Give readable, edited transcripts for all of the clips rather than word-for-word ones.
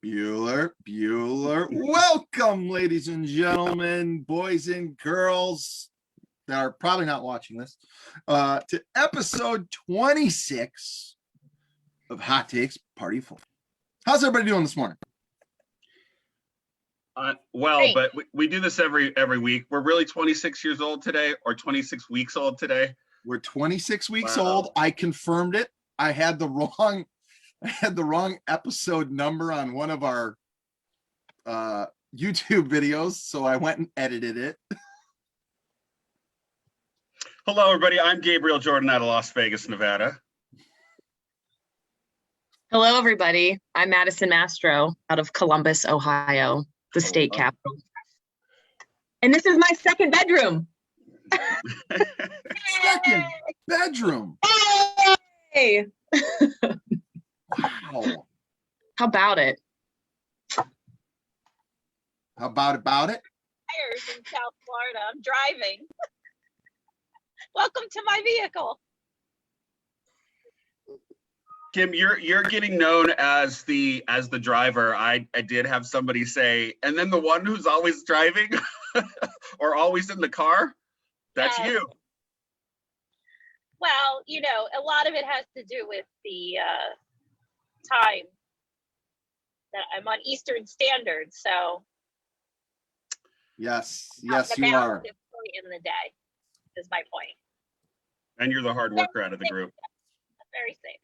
Bueller. Welcome, ladies and gentlemen, boys and girls that are probably not watching this, to episode 26 of Hot Takes Party Full. How's everybody doing this morning? Well, but we do this every week. We're really 26 years old today, or 26 weeks old today. We're 26 weeks old. I confirmed it. I had the wrong episode number on one of our YouTube videos, so I went and edited it. Hello, everybody. I'm Gabriel Jordan out of Las Vegas, Nevada. Hello, everybody. I'm Madison Mastro out of Columbus, Ohio, the state capital. And this is my second bedroom. Second bedroom. Hey. Wow. How about it? How about it? Tires in South Florida. I'm driving. Welcome to my vehicle. Kim, you're getting known as the driver. I did have somebody say, and then the one who's always driving or always in the car, that's you. Well, you know, a lot of it has to do with the time that I'm on Eastern Standard. So yes, you are. In the day is my point. And you're the hard worker out of the group. Very safe.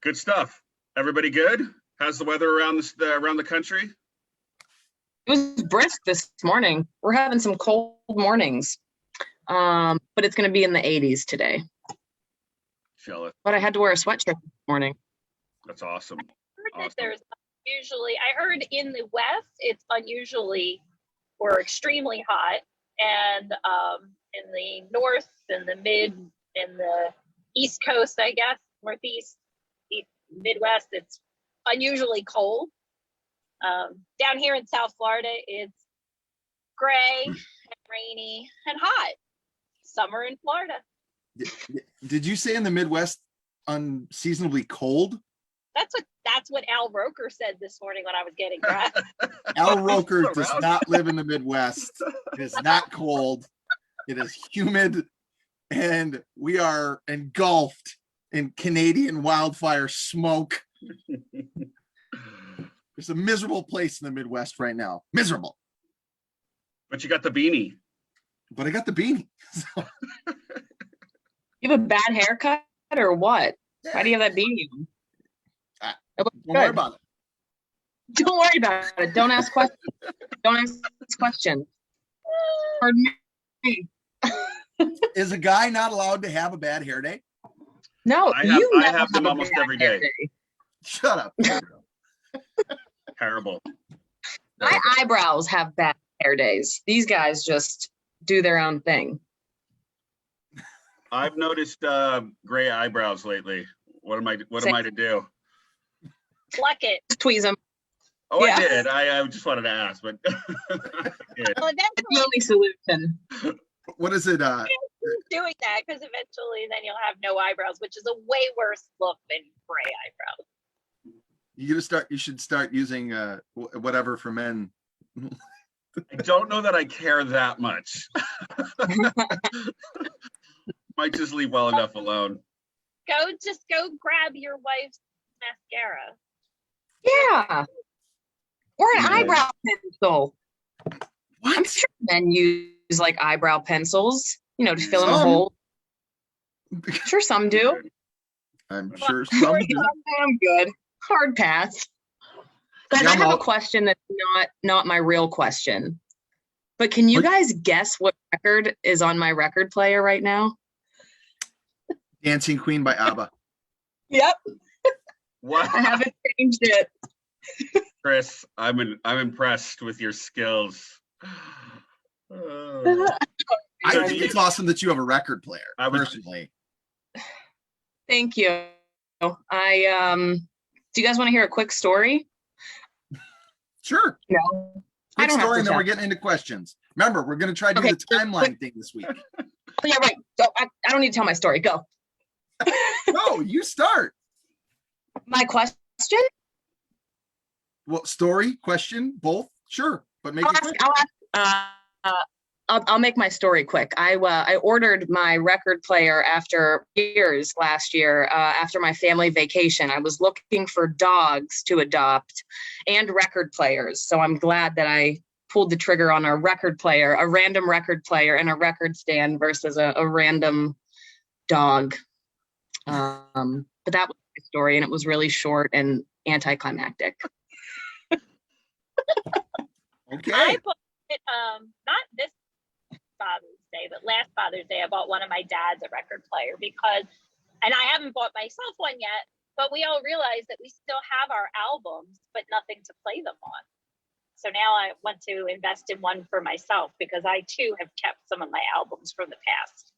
Good stuff. Everybody good? How's the weather around the country? It was brisk this morning. We're having some cold mornings, but it's going to be in the 80s today. Jealous. But I had to wear a sweatshirt this morning. That's awesome. I heard in the West it's unusually or extremely hot, and in the North and the Mid and the East Coast, I guess, Northeast, Midwest, it's unusually cold. Down here in South Florida, it's gray and rainy and hot. Summer in Florida. Did you say in the Midwest unseasonably cold? That's what Al Roker said this morning when I was getting dressed. Al Roker does not live in the Midwest. It is not cold. It is humid, and we are engulfed in Canadian wildfire smoke. It's a miserable place in the Midwest right now. Miserable. But you got the beanie. But I got the beanie. So. You have a bad haircut or what? Why do you have that beanie on? Don't worry about it. Don't worry about it. Don't ask questions. Don't ask questions. Pardon me. Is a guy not allowed to have a bad hair day? No, I never have them almost every day. Shut up. Terrible. My eyebrows have bad hair days. These guys just do their own thing. I've noticed gray eyebrows lately. What am I to do? Pluck it. Tweeze them. Oh, Yeah. I did. I just wanted to ask, but Well, It's the only solution. What is it? doing that because eventually then you'll have no eyebrows, which is a way worse look than gray eyebrows. You should start using whatever for men. I don't know that I care that much. Might just leave well enough alone. Just go grab your wife's mascara. Yeah. Or an Yeah. eyebrow pencil. What? I'm sure men use like eyebrow pencils, to fill in a Some. hole. I'm sure some do. I'm sure some do. I'm good. Hard pass. Guys, I have a question that's not my real question. But can you guys guess what record is on my record player right now? Dancing Queen by ABBA. Yep. What? I haven't changed it. Chris, I'm impressed with your skills. Oh. I think it's awesome that you have a record player, personally. Thank you. Do you guys want to hear a quick story? Sure. No. Quick story, and then we're getting into questions. Remember, we're going to try to do the timeline thing this week. Yeah, right. So I don't don't need to tell my story. Go. No, you start. My question? Well, story, question, both. Sure, but make it quick. I'll make my story quick. I ordered my record player after years last year, after my family vacation. I was looking for dogs to adopt and record players. So I'm glad that I pulled the trigger on a record player, a random record player and a record stand versus a random dog. But that was my story, and it was really short and anticlimactic. Okay. I bought it, not this Father's Day, but last Father's Day, I bought one of my dad's a record player because, and I haven't bought myself one yet, but we all realized that we still have our albums, but nothing to play them on. So now I want to invest in one for myself because I too have kept some of my albums from the past,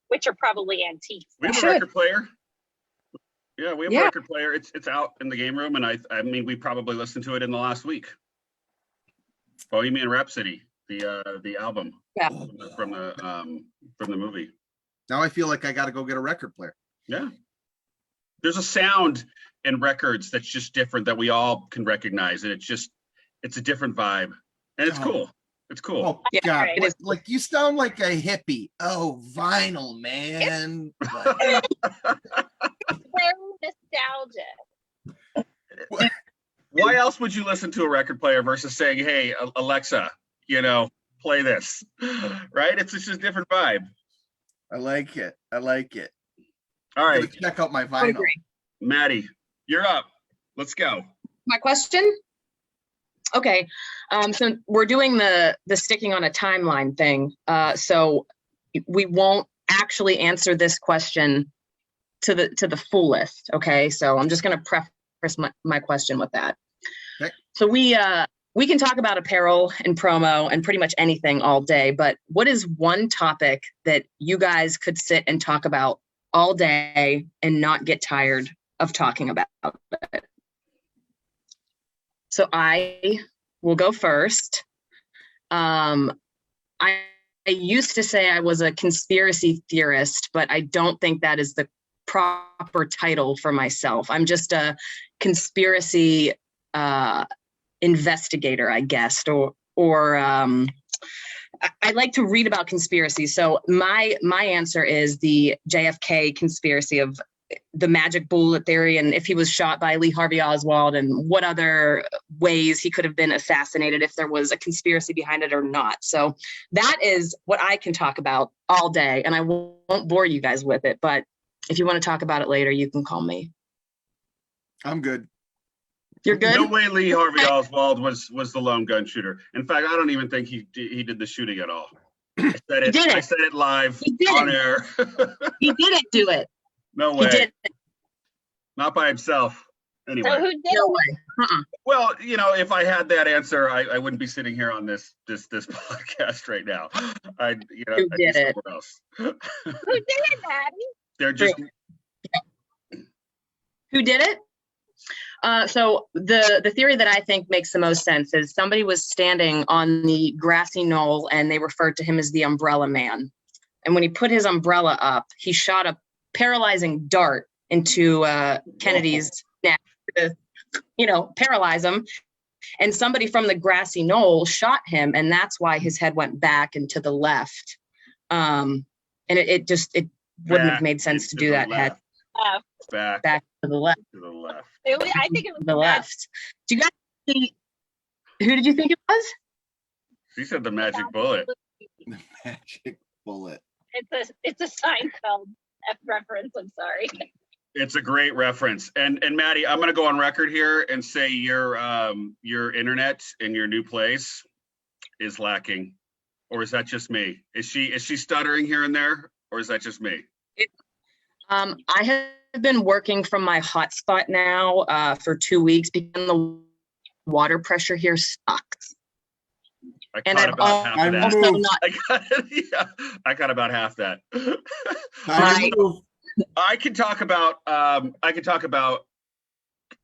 which are probably antiques. We have a record player. Yeah, we have a record player. It's out in the game room, and I mean, we probably listened to it in the last week. Bohemian Rhapsody, the album from the movie. Now I feel like I got to go get a record player. Yeah, there's a sound in records that's just different that we all can recognize, and it's a different vibe, and it's cool. It's cool. Oh God! Like you sound like a hippie. Oh, vinyl, man. Very nostalgic. Why else would you listen to a record player versus saying, "Hey, Alexa, play this," right? It's just a different vibe. I like it. All right. Check out my vinyl. Maddie, you're up. Let's go. My question? Okay. So we're doing the sticking on a timeline thing. So we won't actually answer this question to the fullest. Okay. So I'm just going to preface my question with that. Okay. So we can talk about apparel and promo and pretty much anything all day, but what is one topic that you guys could sit and talk about all day and not get tired of talking about it? So I will go first. I used to say I was a conspiracy theorist, but I don't think that is the proper title for myself. I'm just a conspiracy investigator, I guess, or I like to read about conspiracies. So my answer is the JFK conspiracy of the magic bullet theory, and if he was shot by Lee Harvey Oswald, and what other ways he could have been assassinated if there was a conspiracy behind it or not. So that is what I can talk about all day, and I won't bore you guys with it, but if you want to talk about it later, you can call me. I'm good. You're good? No way Lee Harvey Oswald was the lone gun shooter. In fact, I don't even think he did the shooting at all. I said it live on air. He didn't do it. No way. He did. Not by himself. Anyway. So who did No it? way. Well, if I had that answer, I wouldn't be sitting here on this podcast right now. I'd be somewhere else. Who did it, Maddie? They're just. Who did it? So the theory that I think makes the most sense is somebody was standing on the grassy knoll and they referred to him as the umbrella man. And when he put his umbrella up, he shot a paralyzing dart into Kennedy's neck to, paralyze him. And somebody from the grassy knoll shot him, and that's why his head went back and to the left. And it wouldn't have made sense to do that head. Back to the left. To the left. I think it was the left. Do you guys see? Who did you think it was? She said the magic bullet. The magic bullet. It's a Seinfeld reference. I'm sorry. It's a great reference. And Maddie, I'm going to go on record here and say your internet in your new place is lacking, or is that just me? Is she stuttering here and there, or is that just me? I have been working from my hotspot now for 2 weeks because the water pressure here sucks. I caught about half of that. I got about half that. I can talk about.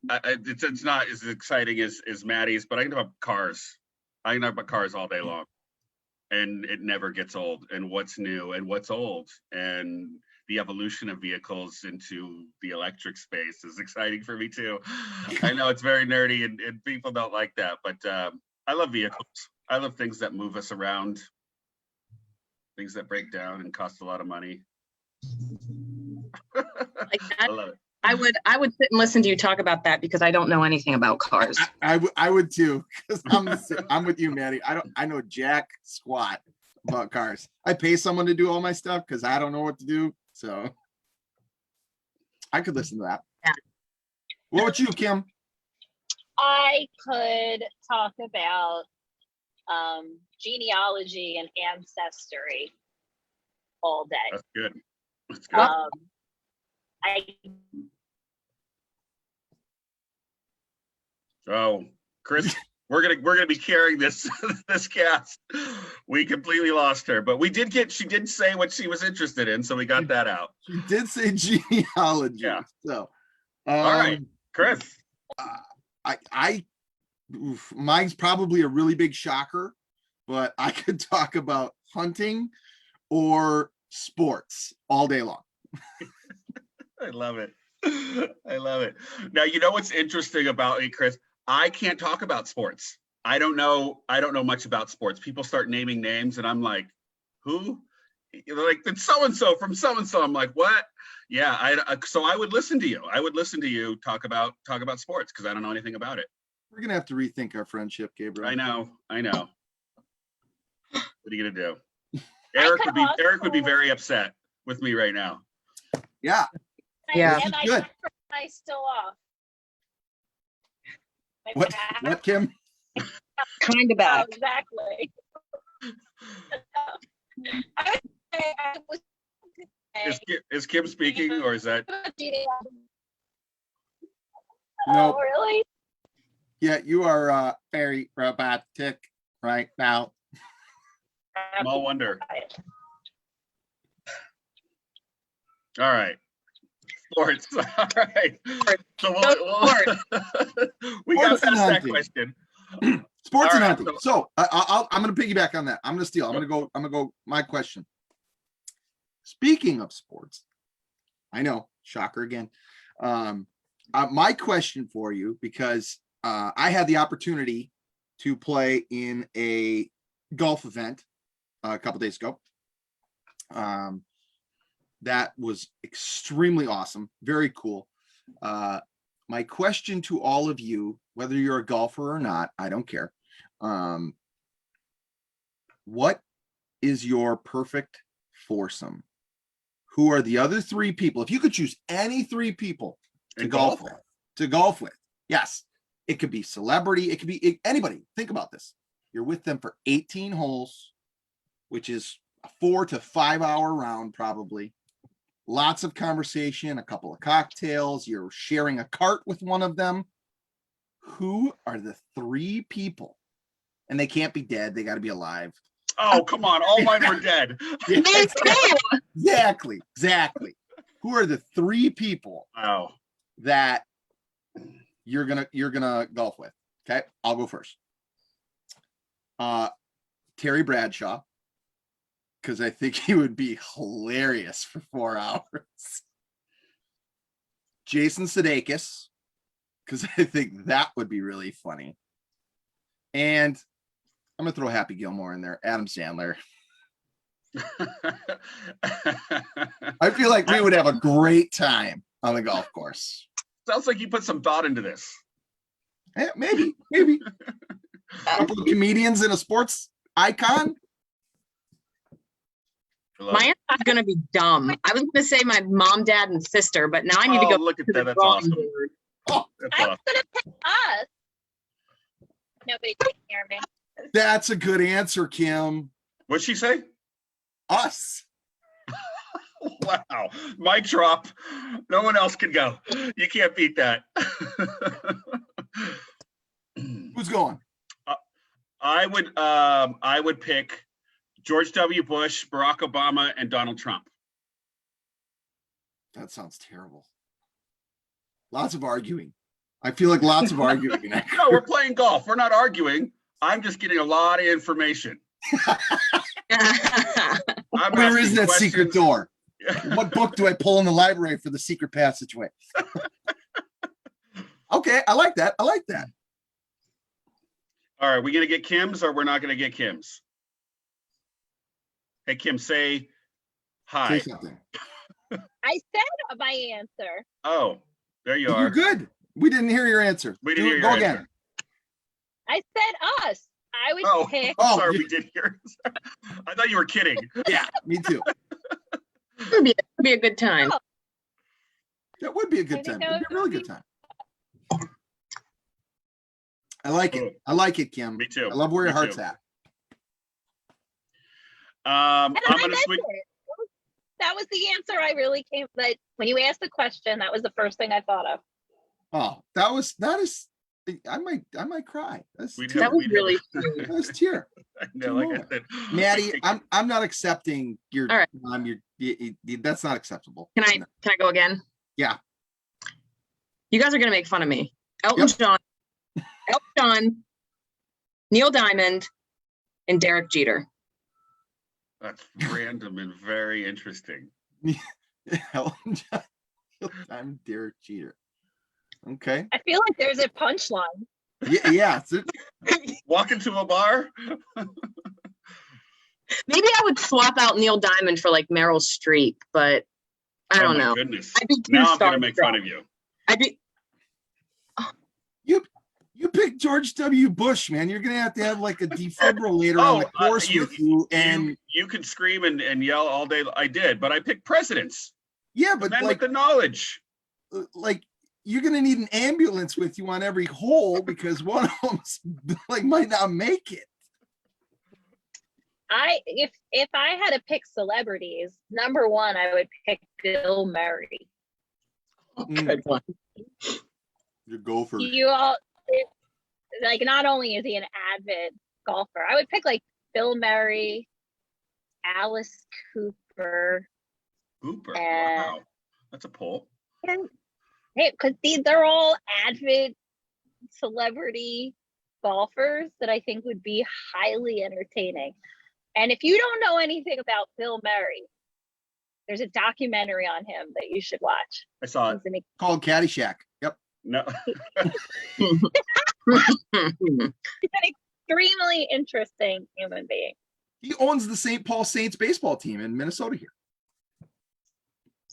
It's not as exciting as Maddie's, but I can talk about cars. I can talk about cars all day long. and it never gets old. And what's new and what's old, and the evolution of vehicles into the electric space is exciting for me too. I know it's very nerdy and people don't like that, but I love vehicles. I love things that move us around, things that break down and cost a lot of money. Like I that. love it. I would sit and listen to you talk about that because I don't know anything about cars. I would too, because I'm with you, Maddie. I know jack squat about cars. I pay someone to do all my stuff because I don't know what to do. So I could listen to that. Yeah. What about you, Kim? I could talk about genealogy and ancestry all day. That's good. That's good. I Oh, Chris, we're gonna be carrying this this cast. We completely lost her, but she did say what she was interested in, so we got that out. She did say genealogy. Yeah. So All right, Chris. Mine's probably a really big shocker, but I could talk about hunting or sports all day long. I love it. I love it. Now, you know what's interesting about me, Chris? I can't talk about sports. I don't know much about sports. People start naming names and I'm like, who? They're like, it's so-and-so from so-and-so. I'm like, what? Yeah, so I would listen to you. I would listen to you talk about sports because I don't know anything about it. We're gonna have to rethink our friendship, Gabriel. I know. What are you gonna do? Eric would be very upset with me right now. Yeah. Yeah. And I Good. I still off. My What, back. Kim? Kind of Oh, back. exactly. I was Is Kim speaking or is that? No. Oh, really? Yeah, you are very robotic right now. Small wonder. All right. Sports. All right. So we got Sports and past that hunting. question. Sports and All right, hunting. So I'm going to piggyback on that. I'm going to steal. I'm going to go. My question. Speaking of sports, I know, shocker again. My question for you, because I had the opportunity to play in a golf event a couple days ago. That was extremely awesome. Very cool. My question to all of you, whether you're a golfer or not, I don't care. What is your perfect foursome? Who are the other three people? If you could choose any three people to golf with, yes, it could be celebrity, it could be anybody. Think about this. You're with them for 18 holes, which is a 4 to 5 hour round, probably. Lots of conversation, a couple of cocktails. You're sharing a cart with one of them. Who are the three people? And they can't be dead. They got to be alive. Oh, come on. All mine were dead. Me too. Exactly. Who are the three people Wow. that you're gonna golf with? Okay, I'll go first. Terry Bradshaw, because I think he would be hilarious for 4 hours. Jason Sudeikis, because I think that would be really funny. And I'm gonna throw Happy Gilmore in there. Adam Sandler. I feel like we would have a great time on the golf course. Sounds like you put some thought into this. Maybe. A couple of comedians and a sports icon. My answer is going to be dumb. I was going to say my mom, dad, and sister, but now I need to go Look at to that. the That's drawing awesome. board. Oh, That's I'm awesome. gonna pick us. Nobody can hear me. that's a good answer, Kim. What'd she say? Us. Wow. Mic drop. No one else can go. You can't beat that. Who's going? I would pick George W. Bush, Barack Obama, and Donald Trump. That sounds terrible. Lots of arguing. I feel like lots of arguing. No, we're playing golf. We're not arguing. I'm just getting a lot of information. I'm Where is asking that secret questions. door? What book do I pull in the library for the secret passageway? Okay, I like that. I like that. All right, we gonna get Kim's or we're not gonna get Kim's? Hey, Kim, say Say hi. something. I said my answer. Oh, there you You're are. good. We didn't hear your answer. We didn't hear Go your again. answer. I said us. I would Oh, pick. Oh, sorry, you- we did hear. I thought you were kidding. Yeah, me too. It'd be a good time. That would be a good I think time. that It'd be a would really good time. I like it. I like it, Kim. Me too. I love where your Me heart's too. at. I'm And I gonna meant switch. it. That was the answer I really came. But when you asked the question, that was the first thing I thought of. Oh, that is. I might cry. That's We'd tear. That was we'd really have- cute. That's tear. No, like I said, Maddie, we I'm not accepting your All right. mom. That's not acceptable. Can I go again? Yeah. You guys are gonna make fun of me. Elton John, Neil Diamond, and Derek Jeter. That's random and very interesting. I'm Derek Jeter. Okay. I feel like there's a punchline. Yeah. Walk into a bar. Maybe I would swap out Neil Diamond for like Meryl Streep, but I Oh don't my know. goodness. I'd be too Now I'm gonna make starstruck. fun of you. I'd be You picked George W. Bush, man. You're gonna have like a defibrillator on the course with you, and you can scream and yell all day. I did, but I picked presidents. yeah, The but men like with the knowledge. you're gonna need an ambulance with you on every hole because one of them like might not make it. If I had to pick celebrities, number one, I would pick Bill Murray. good one. You go for You all like not only is he an avid golfer, I would pick like Bill Murray, Alice Cooper, Hooper. And- Wow. That's a poll. and hey, because they're all avid celebrity golfers that I think would be highly entertaining. And if you don't know anything about Bill Murray, there's a documentary on him that you should watch. I saw it. He's an called Caddyshack. Yep. No. extremely interesting human being. He owns the St. Paul Saints baseball team in Minnesota here.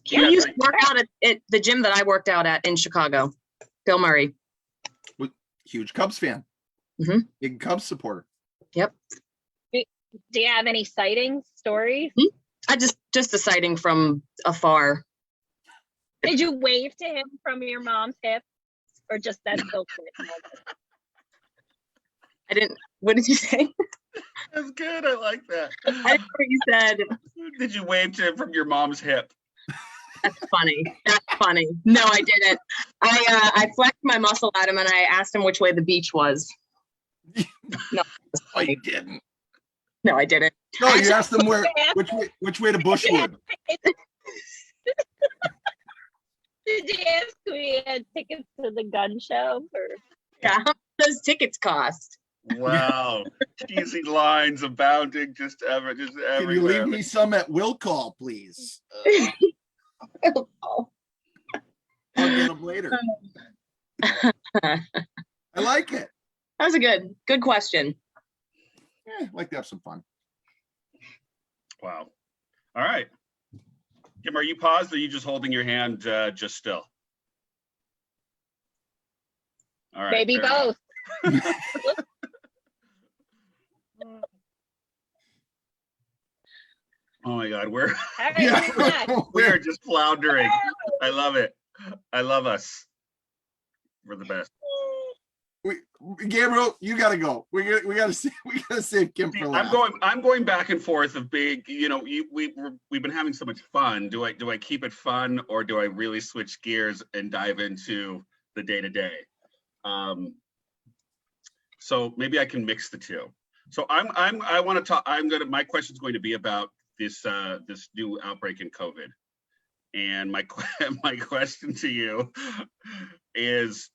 He Yeah, used right. to work out at the gym that I worked out at in Chicago. Bill Murray. Huge Cubs fan. Mhm. Big Cubs supporter. Yep. Do you have any sightings, stories? I just a sighting from afar. Did you wave to him from your mom's hip? Or just that filter? I didn't. What did you say? That's good. I like that. I didn't know what you said. Did you wave to him from your mom's hip? That's funny. That's funny. No, I didn't. I flexed my muscle at him and I asked him which way the beach was. No, Oh, you didn't. no, I didn't. No, you asked them which way to Bushwood. Did you ask if we had tickets to the gun show? Or Yeah, how much those tickets cost? Wow. Cheesy lines abounding just Can you everywhere. leave me some at will call, please? Oh. I'll get them later. I like it. That was a good question. I like to have some fun. Wow. All right. Kim, are you paused or are you just holding your hand just still? All right. maybe fair enough. both. Oh my God, we're All right, Yeah. who's next? we are just floundering. I love it. I love us. We're the best. Gabriel, you gotta go. We gotta save Kim See, for last. I'm going back and forth of being, we've been having so much fun. Do I keep it fun or do I really switch gears and dive into the day to day? So maybe I can mix the two. So I want to talk. My question is going to be about this new outbreak in COVID, and my question to you is,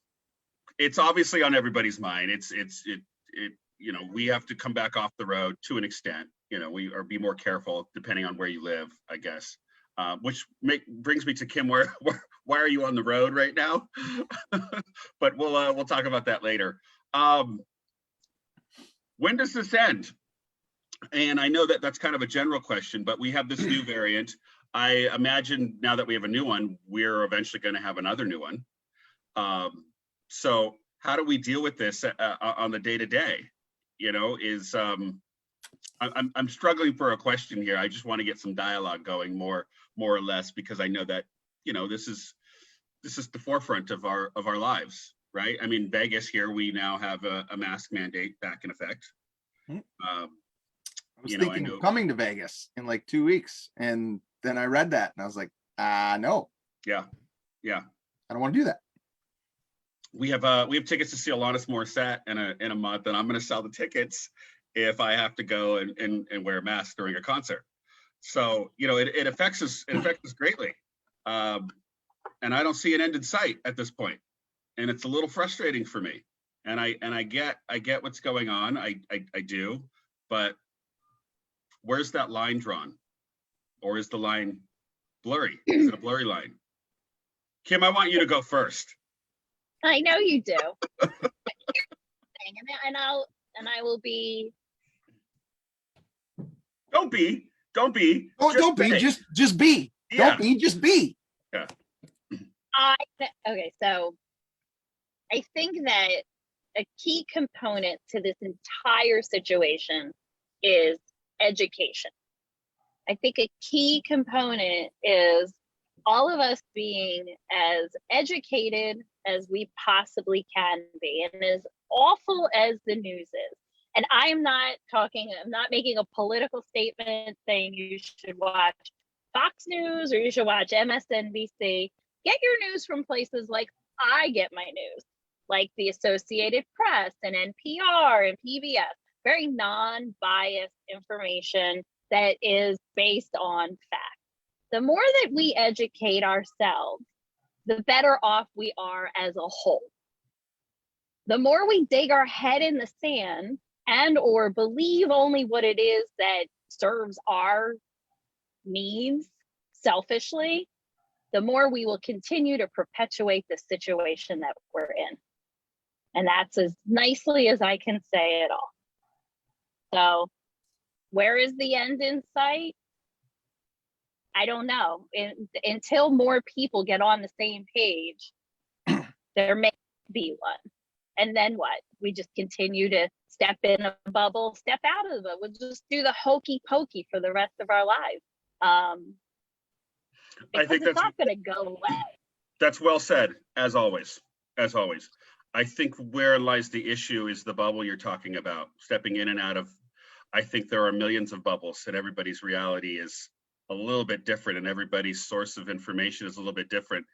it's obviously on everybody's mind. It's we have to come back off the road to an extent, or be more careful depending on where you live, I guess. Which brings me to Kim, why are you on the road right now? But we'll talk about that later. When does this end? And I know that that's kind of a general question, but we have this new variant. I imagine now that we have a new one, we're eventually going to have another new one. So how do we deal with this on the day-to-day? I'm struggling for a question here. I just want to get some dialogue going more or less, because I know that, this is the forefront of our lives, right? I mean, Vegas here, we now have a mask mandate back in effect. I was thinking of coming to Vegas in like 2 weeks, and then I read that and I was like, no. Yeah. I don't want to do that. We have tickets to see Alanis Morissette in a month, and I'm going to sell the tickets if I have to go and wear a mask during a concert. So, it affects us greatly. And I don't see an end in sight at this point. And it's a little frustrating for me. And I get what's going on. I do, but where's that line drawn? Or is the line blurry? Is it a blurry line? Kim, I want you to go first. I know you do. and I will be. Don't be. Don't be. Just be. Yeah. Don't be. Just be. Yeah. Okay, so I think that a key component to this entire situation is education. I think a key component is all of us being as educated as we possibly can be, and as awful as the news is. And I'm not making a political statement saying you should watch Fox News or you should watch MSNBC. Get your news from places like I get my news, like the Associated Press and NPR and PBS. Very non-biased information that is based on fact. The more that we educate ourselves, the better off we are as a whole. The more we dig our head in the sand and or believe only what it is that serves our needs selfishly, the more we will continue to perpetuate the situation that we're in. And that's as nicely as I can say it all. So where is the end in sight? I don't know. Until more people get on the same page, there may be one. And then what? We just continue to step in a bubble, step out of it. We'll just do the hokey pokey for the rest of our lives. I think it's not going to go away. That's well said, as always. I think where lies the issue is the bubble you're talking about, stepping in and out of. I think there are millions of bubbles, and everybody's reality is a little bit different, and everybody's source of information is a little bit different.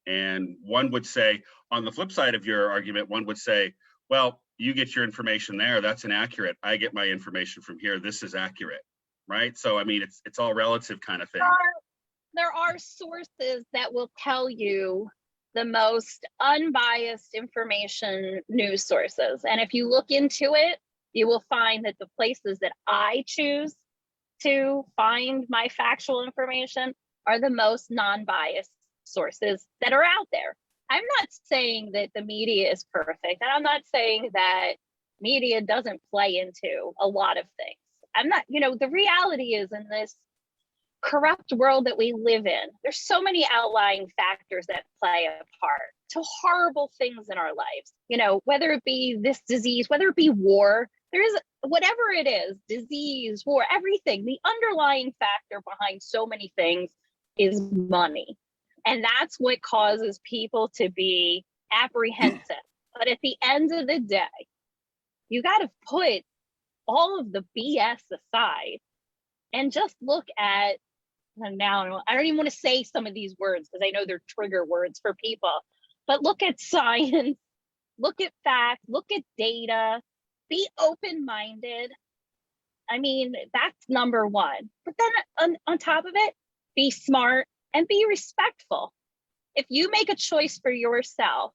And one would say, on the flip side of your argument, one would say, well, you get your information there, that's inaccurate. I get my information from here, this is accurate, right? So, I mean, it's all relative kind of thing. There are sources that will tell you the most unbiased information news sources. And if you look into it, you will find that the places that I choose to find my factual information are the most non-biased sources that are out there. I'm not saying that the media is perfect, and I'm not saying that media doesn't play into a lot of things. I'm not, the reality is, in this corrupt world that we live in, there's so many outlying factors that play a part to horrible things in our lives. Whether it be this disease, whether it be war, there is, whatever it is, disease, war, everything, the underlying factor behind so many things is money. And that's what causes people to be apprehensive. But at the end of the day, you got to put all of the BS aside and just look at, now I don't even want to say some of these words because I know they're trigger words for people, but look at science, look at facts, look at data, be open-minded. I mean, that's number one. But then on top of it, be smart and be respectful. If you make a choice for yourself,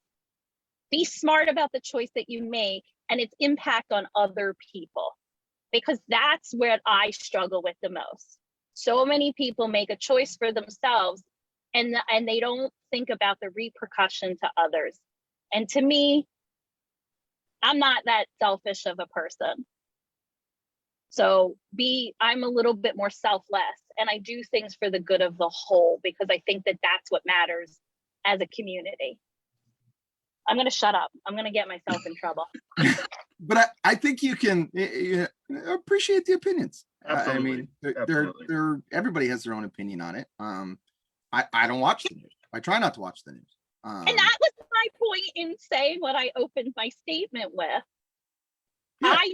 be smart about the choice that you make and its impact on other people, because that's what I struggle with the most. So many people make a choice for themselves, and they don't think about the repercussion to others. And to me, I'm not that selfish of a person. So I'm a little bit more selfless, and I do things for the good of the whole, because I think that that's what matters as a community. I'm going to shut up. I'm going to get myself in trouble. But I think you can appreciate the opinions. Absolutely. I mean, Absolutely. everybody has their own opinion on it. I don't watch the news. I try not to watch the news. And that was my point in saying what I opened my statement with. Yeah. I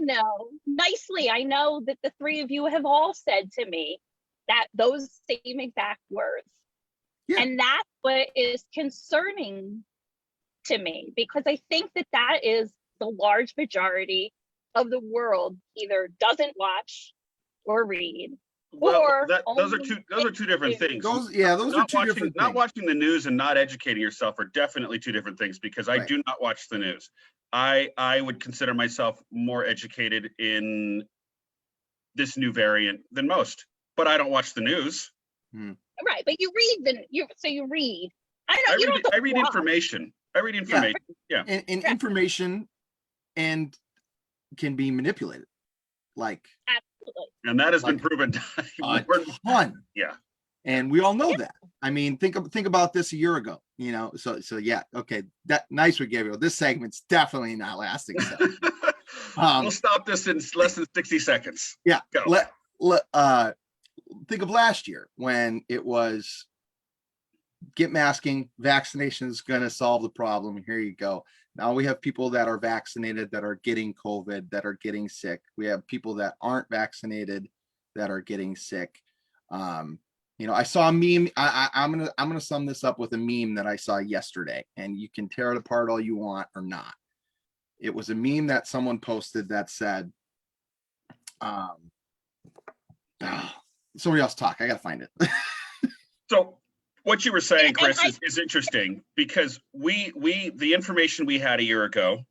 know that the three of you have all said to me that those same exact words. Yeah. And that's what is concerning to me, because I think that is the large majority of the world either doesn't watch or read. Well, or those are two different things. Those are two different things. Not watching the news and not educating yourself are definitely two different things, because I do not watch the news. I would consider myself more educated in this new variant than most, but I don't watch the news. Right, but you read you read. I read information. Yeah. And information and can be manipulated. Like absolutely. And that has been proven a ton. Yeah. And we all know that. I mean, think about this a year ago, you know. So yeah, okay. That nice one, Gabriel. This segment's definitely not lasting. So. We'll stop this in less than 60 seconds. Yeah. Think of last year when it was get masking, vaccination is going to solve the problem. Here you go. Now we have people that are vaccinated that are getting COVID, that are getting sick. We have people that aren't vaccinated that are getting sick. You know, I saw a meme. I'm gonna sum this up with a meme that I saw yesterday, and you can tear it apart all you want or not. It was a meme that someone posted that said, somebody else talk. I gotta find it. So what you were saying, Chris, is interesting, because the information we had a year ago,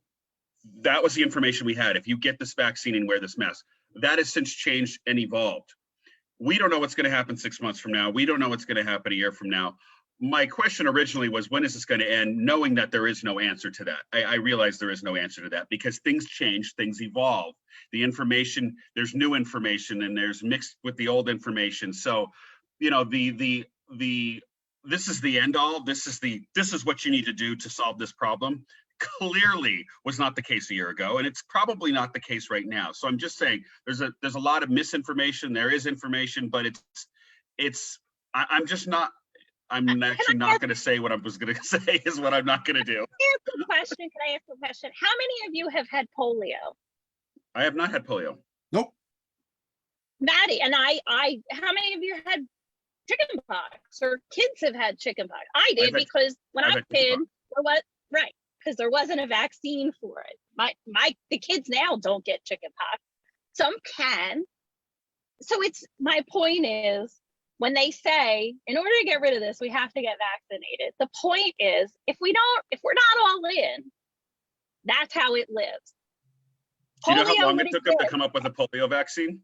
that was the information we had. If you get this vaccine and wear this mask, that has since changed and evolved. We don't know what's going to happen 6 months from now. We don't know what's going to happen a year from now. My question originally was, when is this going to end? Knowing that there is no answer to that. I realize there is no answer to that, because things change, things evolve. The information, there's new information, and there's mixed with the old information. So, you know, this is the end all. This is what you need to do to solve this problem. Clearly was not the case a year ago, and it's probably not the case right now. So I'm just saying there's a lot of misinformation. There is information, but I'm actually not going to say what I was going to say is what I'm not going to do. Can I ask a question? How many of you have had polio? I have not had polio. Nope. Maddie and I how many of you had chickenpox, or kids have had chickenpox? I did, because when I was a kid, because there wasn't a vaccine for it. The kids now don't get chickenpox. Some can. So my point is, when they say, in order to get rid of this, we have to get vaccinated. The point is, if we're not all in, that's how it lives. Do you know how long it took them to come up with a polio vaccine?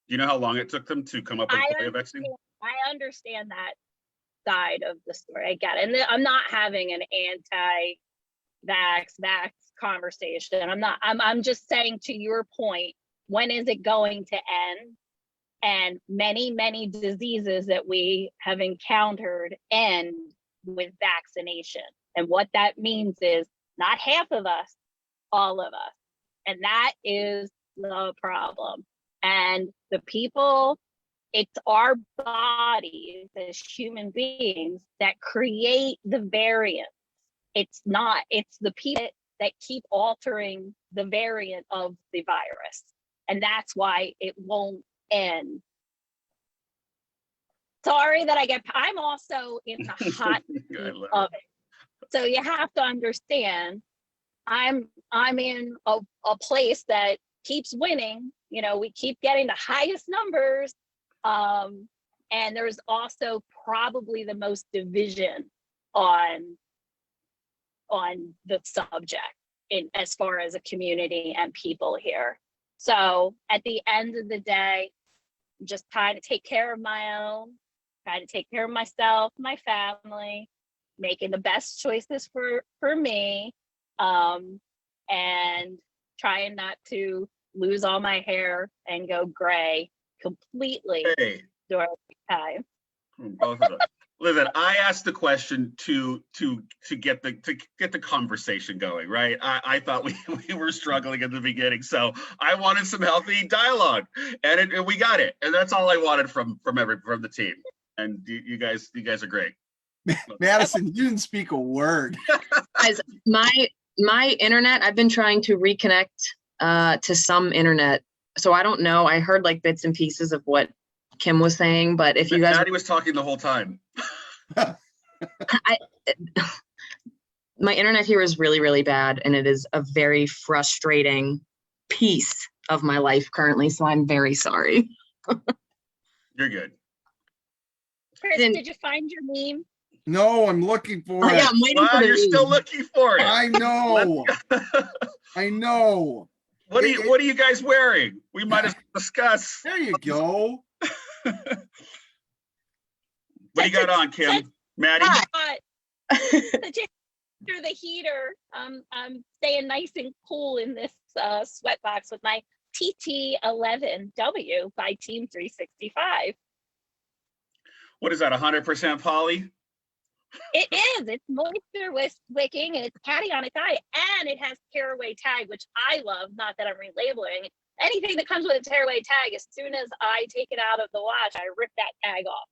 Do you know how long it took them to come up with a polio vaccine? I understand that side of the story. I get it. And I'm not having an anti-vax conversation. I'm just saying, to your point, when is it going to end? And many, many diseases that we have encountered end with vaccination. And what that means is not half of us, all of us. And that is the problem. And the people, it's our bodies as human beings that create the variants. It's the people that keep altering the variant of the virus. And that's why it won't end. Sorry that I'm also in the hot of it. So you have to understand, I'm in a place that keeps winning. You know, we keep getting the highest numbers. And there's also probably the most division on the subject. in as far as a community and people here. So at the end of the day, just trying to take care of my own, trying to take care of myself, my family, making the best choices for me, and trying not to lose all my hair and go gray completely during the time. Both of us. Listen, I asked the question to get the conversation going, right? I thought we were struggling at the beginning, so I wanted some healthy dialogue, and we got it, and that's all I wanted from the team. And you guys are great. Madison, you didn't speak a word. Guys, my internet, I've been trying to reconnect to some internet, so I don't know. I heard like bits and pieces of what Kim was saying, but if you guys, Maddie was talking the whole time. My internet here is really, really bad, and it is a very frustrating piece of my life currently. So I'm very sorry. You're good. Chris, did you find your meme? No, I'm looking for it. Yeah, I'm waiting for the You're meme. still looking for it. I know. I know. What are you guys wearing? We might as well discuss. There you go. What do you got on, Kim? Maddie? Through the heater. I'm staying nice and cool in this sweatbox with my TT11W by Team 365. What is that, 100% poly? It is. It's moisture wicking, and it's cationic dye, and it has tearaway tag, which I love. Not that I'm relabeling. Anything that comes with a tearaway tag, as soon as I take it out of the wash, I rip that tag off.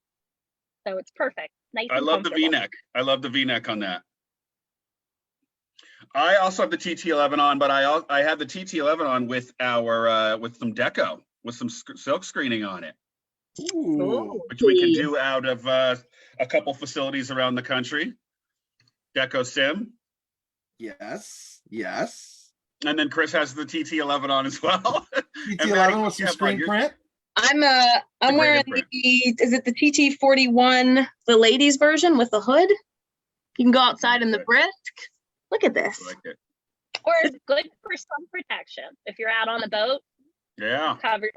So it's perfect. Nice. I love the V-neck. I love the V-neck on that. I also have the TT11 on, but I have the TT11 on with with some deco, with some silk screening on it. Ooh. Which we can do out of a couple facilities around the country. Deco Sim. Yes. Yes. And then Chris has the TT11 on as well. TT11 with some screen print. I'm wearing is it the TT41, the ladies version with the hood? You can go outside in the brisk. Look at this. I like it. Or it's good for sun protection. If you're out on the boat, Yeah. cover your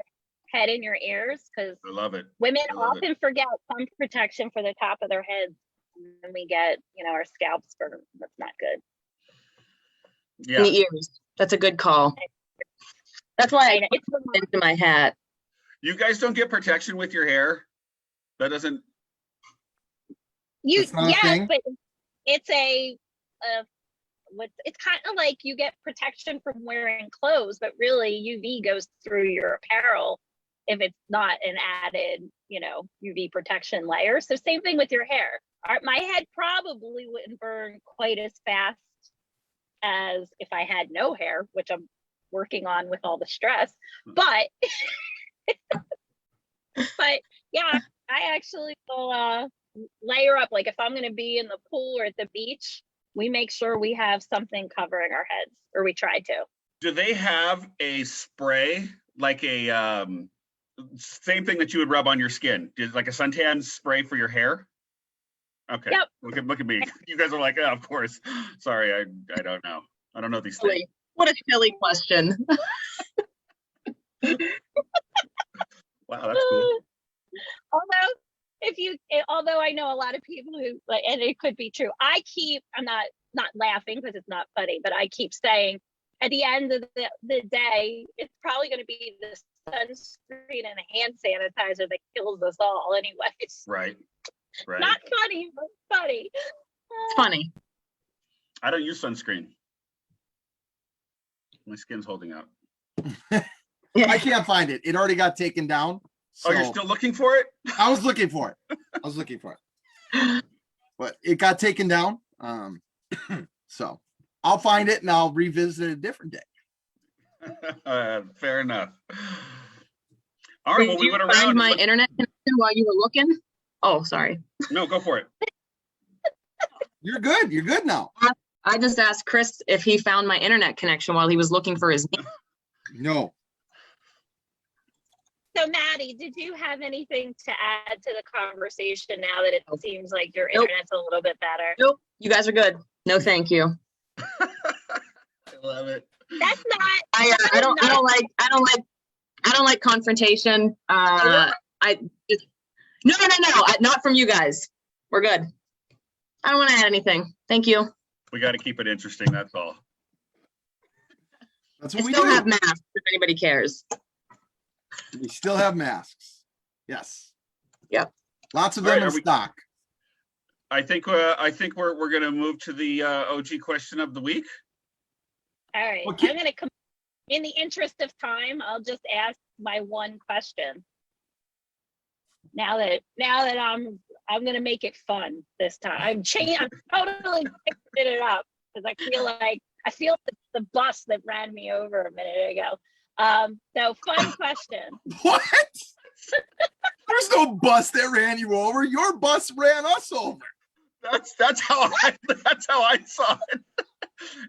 head and your ears, because I love it. women love often forget sun protection for the top of their heads, and we get, our scalps burned. That's not good. Yeah. In the ears. That's a good call. That's why I It's put it into my hat. You guys don't get protection with your hair? That doesn't. That's not a thing? but it's it's kind of like you get protection from wearing clothes, but really UV goes through your apparel if it's not an added, UV protection layer. So same thing with your hair. My head probably wouldn't burn quite as fast as if I had no hair, which I'm working on with all the stress. But but yeah, I actually will layer up. Like if I'm going to be in the pool or at the beach, we make sure we have something covering our heads, or we try to. Do they have a spray, like a same thing that you would rub on your skin? Like a suntan spray for your hair? Okay. Yep. Look at me. You guys are like, yeah, of course. Sorry, I don't know. I don't know these things. What a silly question. Wow, that's cool. Although I know a lot of people who, and it could be true, I'm not laughing because it's not funny, but I keep saying at the end of the day, it's probably going to be the sunscreen and hand sanitizer that kills us all anyways. Right. Not funny, but funny. It's funny. I don't use sunscreen. My skin's holding out. I can't find it. It already got taken down. So Oh, you're still looking for it? I was looking for it. But it got taken down. So I'll find it and I'll revisit it a different day. Fair enough. All right, well, we went around. Find my internet connection while you were looking? Oh, sorry. No, go for it. You're good. You're good now. I just asked Chris if he found my internet connection while he was looking for his name. No. So Maddie, did you have anything to add to the conversation now that it seems like your Nope. internet's a little bit better? Nope. You guys are good. No, thank you. love it. That's not. I don't like confrontation. I just no, not from you guys. We're good. I don't want to add anything. Thank you. We got to keep it interesting. That's all. That's I what we still do. have masks if anybody cares. We still have masks. Yes. Yep. Lots of All them right, in stock. I think we're gonna move to the OG question of the week. All right. Okay. I'm gonna come in the interest of time. I'll just ask my one question. Now that I'm gonna make it fun this time. I'm totally picking it up because I feel the bus that ran me over a minute ago. So fun question. What? There's no bus that ran you over. Your bus ran us over. That's how I saw it,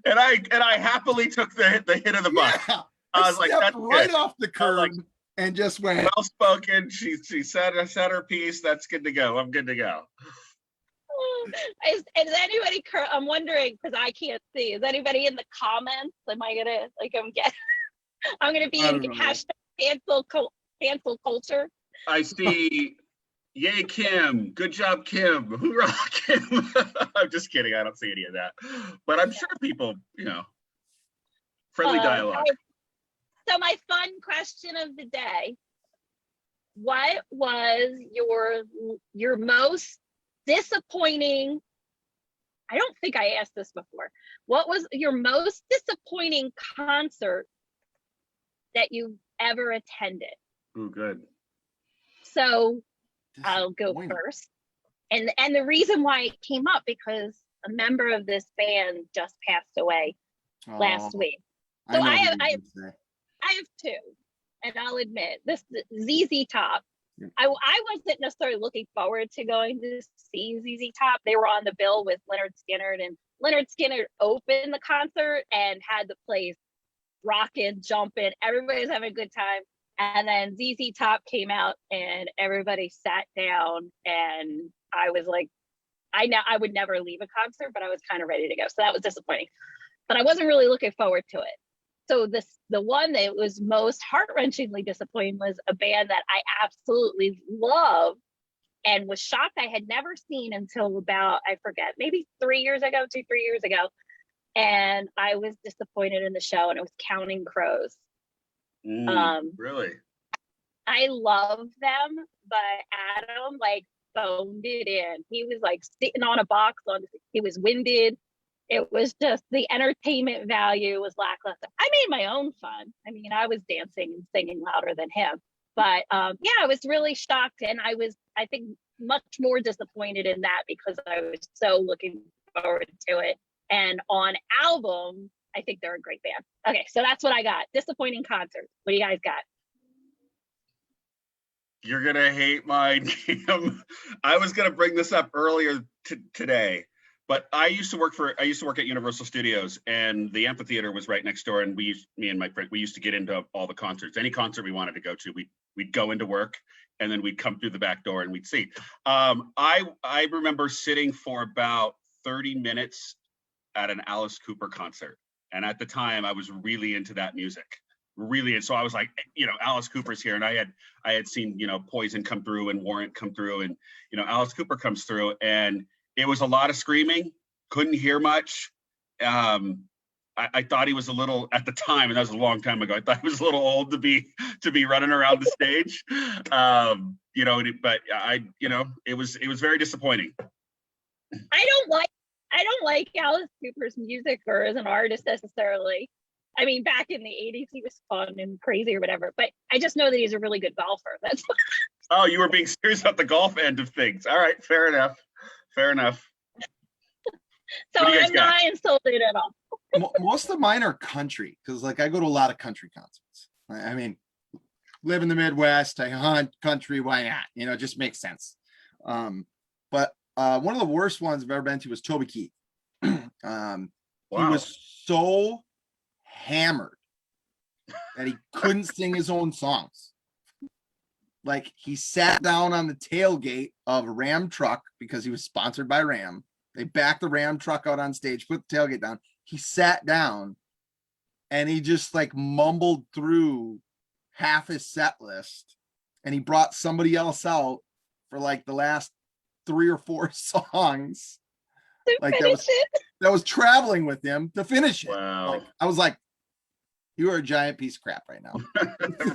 and I happily took the hit of the bus. Yeah. I was like, stepped that's right good. off the curb and just went. Well spoken. She said her piece. That's good to go. I'm good to go. Is anybody? I'm wondering because I can't see. Is anybody in the comments? Am I gonna I'm gonna be in hashtag cancel culture. I see. Yay, Kim. Good job, Kim. Hoorah, Kim. I'm just kidding. I don't see any of that. But I'm sure people, friendly dialogue. So my fun question of the day, what was your most disappointing, I don't think I asked this before. What was your most disappointing concert that you ever attended? Oh, good. So I'll go first. And the reason why it came up because a member of this band just passed away last week. So I have two, and I'll admit this ZZ Top. Yeah. I wasn't necessarily looking forward to going to see ZZ Top. They were on the bill with Leonard Skinner, and Leonard Skinner opened the concert and had the place rocking, jumping. Everybody was having a good time. And then ZZ Top came out and everybody sat down and I was like, I would never leave a concert, but I was kind of ready to go. So that was disappointing, but I wasn't really looking forward to it. So the one that was most heart-wrenchingly disappointing was a band that I absolutely love and was shocked I had never seen until about, I forget, maybe 3 years ago, 2-3 years ago. And I was disappointed in the show and it was Counting Crows. Really? I love them, but Adam phoned it in. He was sitting on a box he was winded. It was just the entertainment value was lackluster. I made my own fun. I mean, I was dancing and singing louder than him. But I was really shocked and I think much more disappointed in that because I was so looking forward to it. And on album, I think they're a great band. Okay, so that's what I got. Disappointing concerts. What do you guys got? You're gonna hate mine, Kim. I was gonna bring this up earlier today, but I used to work at Universal Studios, and the amphitheater was right next door. And me and my friend, we used to get into all the concerts. Any concert we wanted to go to, we'd go into work, and then we'd come through the back door and we'd see. I remember sitting for about 30 minutes at an Alice Cooper concert. And at the time I was really into that music, really. And so I was like, Alice Cooper's here. And I had seen, Poison come through and Warrant come through and, Alice Cooper comes through and it was a lot of screaming, couldn't hear much. I thought he was a little, at the time, and that was a long time ago, I thought he was a little old to be running around the stage. But it was very disappointing. I don't like Alice Cooper's music or as an artist necessarily. I mean, back in the 80s, he was fun and crazy or whatever, but I just know that he's a really good golfer. That's Oh, you were being serious about the golf end of things. All right, fair enough. So I'm not insulted at all. Most of mine are country because I go to a lot of country concerts. I mean, live in the Midwest, I hunt country, why not? It just makes sense. But one of the worst ones I've ever been to was Toby Keith. Wow. He was so hammered that he couldn't sing his own songs. He sat down on the tailgate of a Ram truck because he was sponsored by Ram. They backed the Ram truck out on stage, put the tailgate down. He sat down and he just like mumbled through half his set list, and he brought somebody else out for like the last 3 or 4 songs, To like finish it. that was traveling with him to finish it. Wow. Like, I was like, you are a giant piece of crap right now.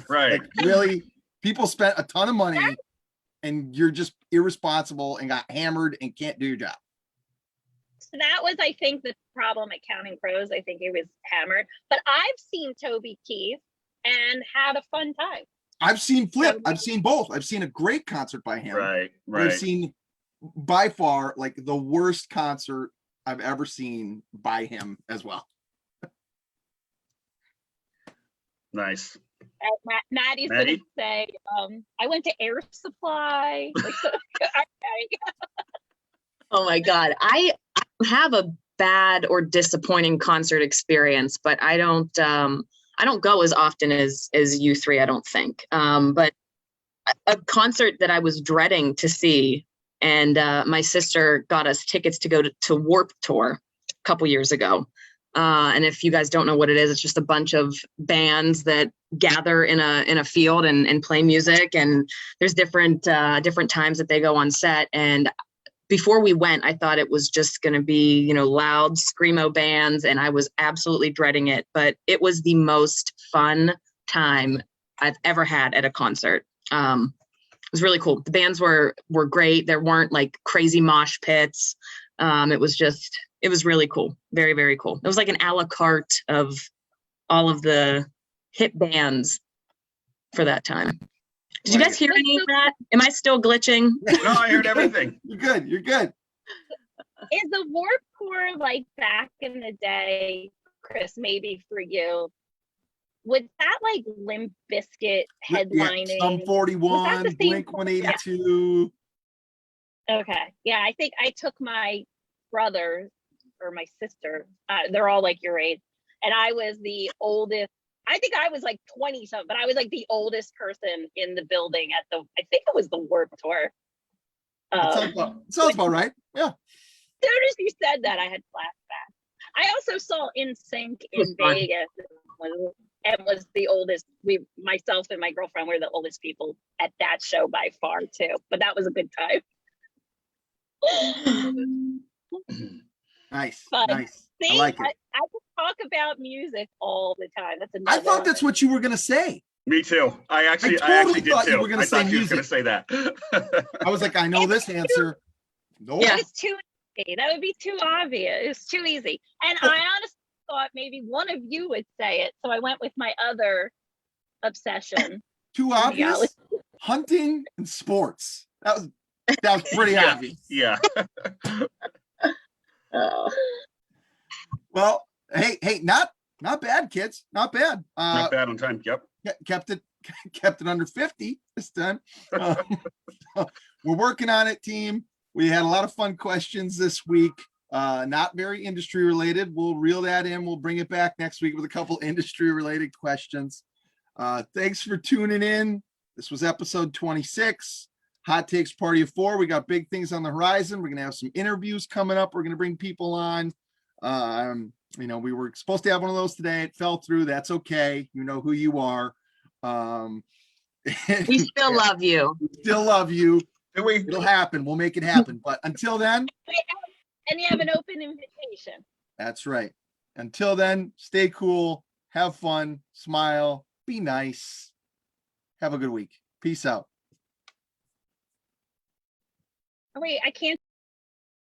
Right. Like, really, people spent a ton of money and you're just irresponsible and got hammered and can't do your job. So that was, I think, the problem at Counting Crows. I think he was hammered. But I've seen Toby Keith and had a fun time. I've seen Flip. I've seen both. I've seen a great concert by him. Right. But I've Right. seen by far like the worst concert I've ever seen by him as well. Nice. Maddie's Maddie? gonna say, I went to Air Supply. Okay. Oh my God. I have a bad or disappointing concert experience, but I don't go as often as you three, I don't think. But a concert that I was dreading to see, and my sister got us tickets to go to Warp Tour a couple years ago. And if you guys don't know what it is, it's just a bunch of bands that gather in a field and play music. And there's different times that they go on set. And before we went, I thought it was just going to be, loud screamo bands, and I was absolutely dreading it. But it was the most fun time I've ever had at a concert. It was really cool. The bands were great. There weren't like crazy mosh pits. It was really cool. Very, very cool. It was like an a la carte of all of the hit bands for that time. Did you guys hear any of that? Am I still glitching? No, I heard everything. You're good. You're good. Is the Warp Tour like back in the day, Chris, maybe for you? Was that like Limp Bizkit headlining? Yeah, Sum 41, Blink 182. Okay. Yeah, I think I took my brother or my sister. They're all like your age. And I was the oldest. I think I was like 20 something, but I was like the oldest person in the building I think it was the Warp Tour. Sounds about right. Yeah. As soon as you said that, I had flashbacks. I also saw NSYNC in Vegas and was the oldest. Myself and my girlfriend were the oldest people at that show by far too. But that was a good time. Nice. But Nice. See, I like it. I could talk about music all the time. That's I thought that's what you were gonna say. Me too. I actually totally did thought too. you were gonna I say thought she was going to music. say that. I was like, I know this answer. Nope. Yeah. It's too easy. That would be too obvious. It's too easy. And I honestly thought maybe one of you would say it. So I went with my other obsession. Too obvious. Hunting and sports. That was pretty Yeah. obvious. Yeah. Well, hey, not bad, kids. Not bad. Not bad on time. Yep. Kept it under 50 this time. We're working on it, team. We had a lot of fun questions this week. Not very industry related. We'll reel that in. We'll bring it back next week with a couple industry related questions. Thanks for tuning in. This was episode 26. Hot Takes Party of 4. We got big things on the horizon. We're going to have some interviews coming up. We're going to bring people on. We were supposed to have one of those today. It fell through. That's okay. You know who you are. We still love you. Still love you. Do we? It'll happen. We'll make it happen. But until then, And you have an open invitation. that's right. Until then, stay cool, have fun, smile, be nice. Have a good week. Peace out. Oh, wait, I can't